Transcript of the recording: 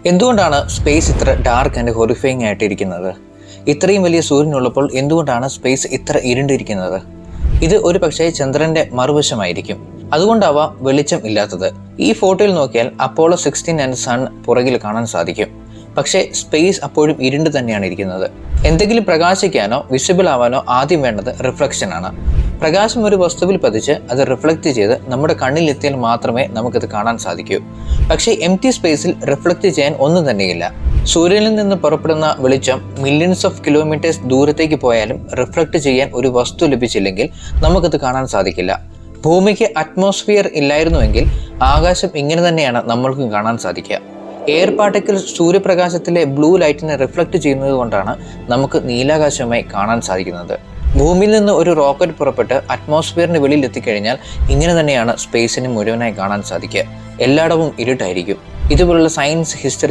എന്തുകൊണ്ടാണ് സ്പേസ് ഇത്ര dark and horrifying ആയിട്ടിരിക്കുന്നത്? ഇത്രയും വലിയ സൂര്യനുള്ളപ്പോൾ എന്തുകൊണ്ടാണ് സ്പേസ് ഇത്ര ഇരുണ്ടിരിക്കുന്നത്? ഇത് ഒരു പക്ഷേ ചന്ദ്രന്റെ മറുവശമായിരിക്കും. അതുകൊണ്ടാവാം വെളിച്ചം ഇല്ലാത്തത്. ഈ ഫോട്ടോയിൽ നോക്കിയാൽ അപ്പോളോ 16 ആൻഡ് സൺ പുറകിൽ കാണാൻ സാധിക്കും. പക്ഷേ സ്പേസ് അപ്പോഴും ഇരുണ്ട് തന്നെയാണ് ഇരിക്കുന്നത്. എന്തെങ്കിലും പ്രകാശിക്കാനോ വിസിബിൾ ആവാനോ ആദ്യം വേണ്ടത് റിഫ്ലക്ഷൻ ആണ്. പ്രകാശം ഒരു വസ്തുവിൽ പതിച്ച് അത് റിഫ്ലക്റ്റ് ചെയ്ത് നമ്മുടെ കണ്ണിലെത്തിയാൽ മാത്രമേ നമുക്കത് കാണാൻ സാധിക്കൂ. പക്ഷേ എംപ്റ്റി സ്പേസിൽ റിഫ്ലക്റ്റ് ചെയ്യാൻ ഒന്നും തന്നെയില്ല. സൂര്യനിൽ നിന്ന് പുറപ്പെടുന്ന വെളിച്ചം മില്യൺസ് ഓഫ് കിലോമീറ്റേഴ്സ് ദൂരത്തേക്ക് പോയാലും റിഫ്ലക്റ്റ് ചെയ്യാൻ ഒരു വസ്തു ലഭിച്ചില്ലെങ്കിൽ നമുക്കത് കാണാൻ സാധിക്കില്ല. ഭൂമിക്ക് അറ്റ്മോസ്ഫിയർ ഇല്ലായിരുന്നുവെങ്കിൽ ആകാശം ഇങ്ങനെ തന്നെയാണ് നമ്മൾക്കും കാണാൻ സാധിക്കുക. എയർ പാർട്ടിക്കിൾസ് സൂര്യപ്രകാശത്തിലെ ബ്ലൂ ലൈറ്റിനെ റിഫ്ലക്റ്റ് ചെയ്യുന്നത് കൊണ്ടാണ് നമുക്ക് നീലാകാശമായി കാണാൻ സാധിക്കുന്നത്. ഭൂമിയിൽ നിന്ന് ഒരു റോക്കറ്റ് പുറപ്പെട്ട് അറ്റ്മോസ്ഫിയറിന് വെളിയിൽ എത്തിക്കഴിഞ്ഞാൽ ഇങ്ങനെ തന്നെയാണ് സ്പേസിന് മുഴുവനായി കാണാൻ സാധിക്കുക. എല്ലായിടവും ഇരുട്ടായിരിക്കും. ഇതുപോലുള്ള സയൻസ് ഹിസ്റ്ററി